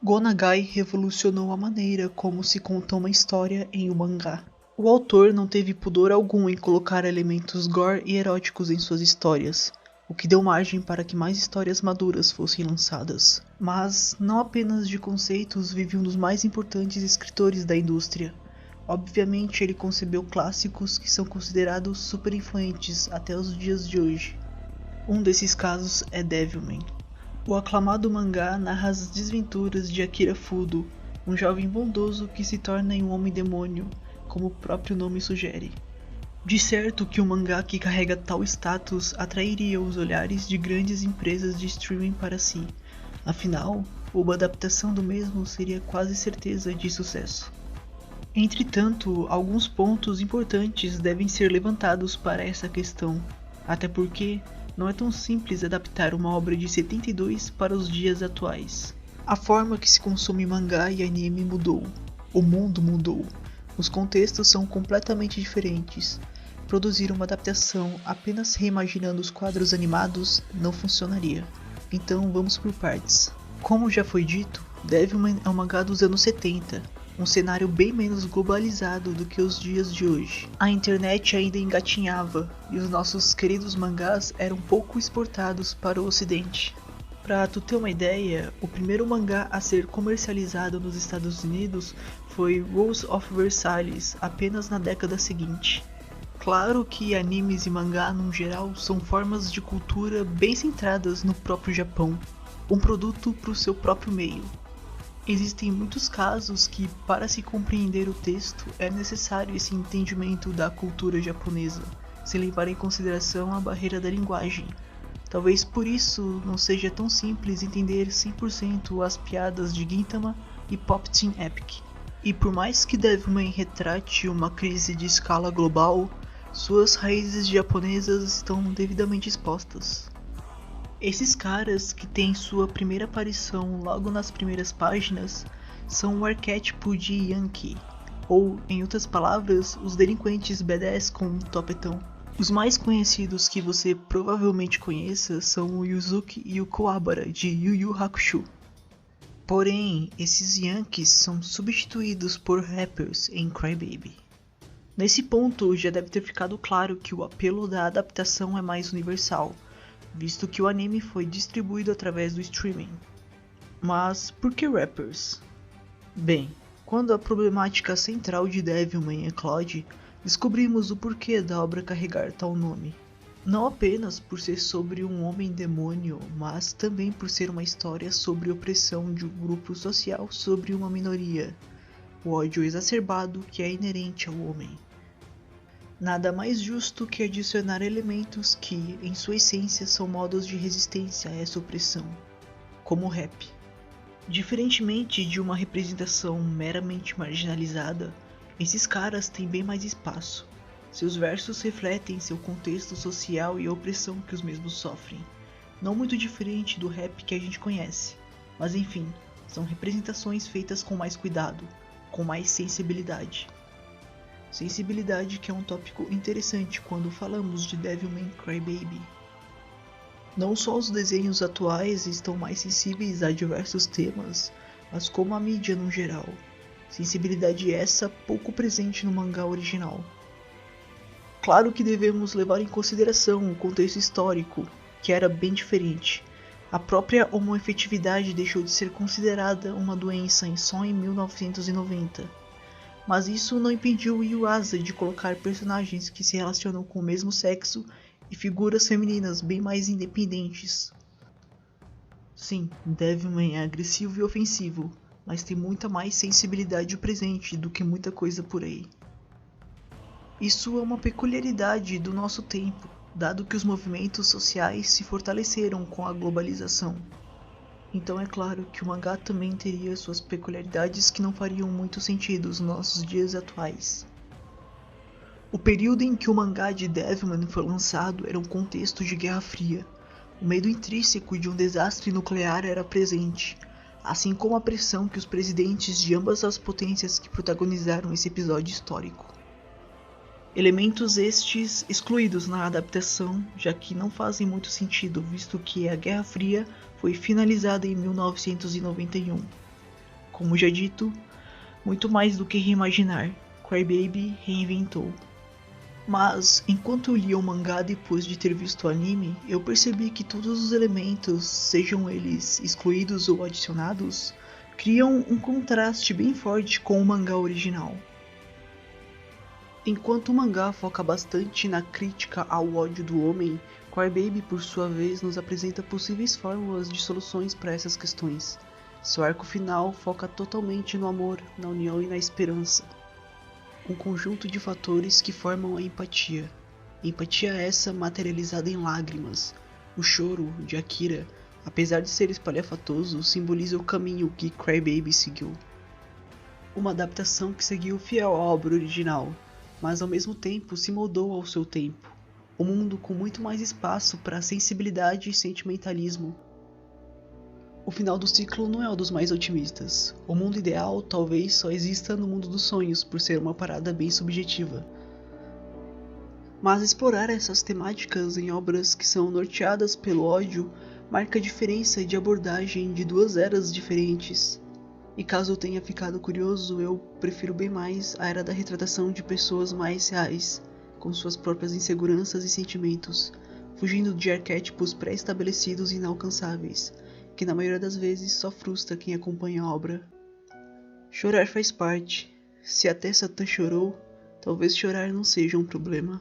Go Nagai revolucionou a maneira como se conta uma história em um mangá. O autor não teve pudor algum em colocar elementos gore e eróticos em suas histórias, o que deu margem para que mais histórias maduras fossem lançadas. Mas não apenas de conceitos vive um dos mais importantes escritores da indústria. Obviamente ele concebeu clássicos que são considerados super influentes até os dias de hoje. Um desses casos é Devilman. O aclamado mangá narra as desventuras de Akira Fudo, um jovem bondoso que se torna um homem-demônio, como o próprio nome sugere. De certo que um mangá que carrega tal status atrairia os olhares de grandes empresas de streaming para si, afinal, uma adaptação do mesmo seria quase certeza de sucesso. Entretanto, alguns pontos importantes devem ser levantados para essa questão, até porque não é tão simples adaptar uma obra de 72 para os dias atuais. A forma que se consome mangá e anime mudou. O mundo mudou. Os contextos são completamente diferentes. Produzir uma adaptação apenas reimaginando os quadros animados não funcionaria. Então vamos por partes. Como já foi dito, Devilman é um mangá dos anos 70. Um cenário bem menos globalizado do que os dias de hoje. A internet ainda engatinhava e os nossos queridos mangás eram pouco exportados para o ocidente. Pra tu ter uma ideia, o primeiro mangá a ser comercializado nos Estados Unidos foi Rose of Versailles, apenas na década seguinte. Claro que animes e mangá no geral são formas de cultura bem centradas no próprio Japão, um produto para o seu próprio meio. Existem muitos casos que, para se compreender o texto, é necessário esse entendimento da cultura japonesa, sem levar em consideração a barreira da linguagem. Talvez por isso não seja tão simples entender 100% as piadas de Gintama e Pop Team Epic. E por mais que Devilman retrate uma crise de escala global, suas raízes japonesas estão devidamente expostas. Esses caras que têm sua primeira aparição logo nas primeiras páginas são o arquétipo de Yankee, ou, em outras palavras, os delinquentes badass com um topetão. Os mais conhecidos que você provavelmente conheça são o Yuzuki e o Kuwabara de Yu Yu Hakusho. Porém, esses Yankees são substituídos por rappers em Crybaby. Nesse ponto já deve ter ficado claro que o apelo da adaptação é mais universal, visto que o anime foi distribuído através do streaming. Mas por que rappers? Bem, quando a problemática central de Devilman eclode, descobrimos o porquê da obra carregar tal nome. Não apenas por ser sobre um homem-demônio, mas também por ser uma história sobre opressão de um grupo social sobre uma minoria, o ódio exacerbado que é inerente ao homem. Nada mais justo que adicionar elementos que, em sua essência, são modos de resistência a essa opressão, como o rap. Diferentemente de uma representação meramente marginalizada, esses caras têm bem mais espaço. Seus versos refletem seu contexto social e a opressão que os mesmos sofrem, não muito diferente do rap que a gente conhece, mas enfim, são representações feitas com mais cuidado, com mais sensibilidade. Sensibilidade que é um tópico interessante quando falamos de Devilman Crybaby. Não só os desenhos atuais estão mais sensíveis a diversos temas, mas como a mídia no geral. Sensibilidade essa pouco presente no mangá original. Claro que devemos levar em consideração o contexto histórico, que era bem diferente. A própria homoafetividade deixou de ser considerada uma doença só em 1990. Mas isso não impediu Yuasa de colocar personagens que se relacionam com o mesmo sexo e figuras femininas bem mais independentes. Sim, Devilman é agressivo e ofensivo, mas tem muita mais sensibilidade presente do que muita coisa por aí. Isso é uma peculiaridade do nosso tempo, dado que os movimentos sociais se fortaleceram com a globalização. Então é claro que o mangá também teria suas peculiaridades que não fariam muito sentido nos nossos dias atuais. O período em que o mangá de Devilman foi lançado era um contexto de Guerra Fria. O medo intrínseco de um desastre nuclear era presente, assim como a pressão que os presidentes de ambas as potências que protagonizaram esse episódio histórico. Elementos estes excluídos na adaptação, já que não fazem muito sentido, visto que a Guerra Fria foi finalizada em 1991. Como já dito, muito mais do que reimaginar, Crybaby reinventou. Mas, enquanto eu lia o mangá depois de ter visto o anime, eu percebi que todos os elementos, sejam eles excluídos ou adicionados, criam um contraste bem forte com o mangá original. Enquanto o mangá foca bastante na crítica ao ódio do homem, Crybaby por sua vez nos apresenta possíveis fórmulas de soluções para essas questões. Seu arco final foca totalmente no amor, na união e na esperança. Um conjunto de fatores que formam a empatia. Empatia essa materializada em lágrimas. O choro de Akira, apesar de ser espalhafatoso, simboliza o caminho que Crybaby seguiu. Uma adaptação que seguiu fiel à obra original, mas ao mesmo tempo se moldou ao seu tempo. Um mundo com muito mais espaço para sensibilidade e sentimentalismo. O final do ciclo não é o dos mais otimistas. O mundo ideal talvez só exista no mundo dos sonhos, por ser uma parada bem subjetiva. Mas explorar essas temáticas em obras que são norteadas pelo ódio marca a diferença de abordagem de duas eras diferentes. E caso eu tenha ficado curioso, eu prefiro bem mais a era da retratação de pessoas mais reais, com suas próprias inseguranças e sentimentos, fugindo de arquétipos pré-estabelecidos e inalcançáveis, que na maioria das vezes só frustra quem acompanha a obra. Chorar faz parte. Se até Satã chorou, talvez chorar não seja um problema.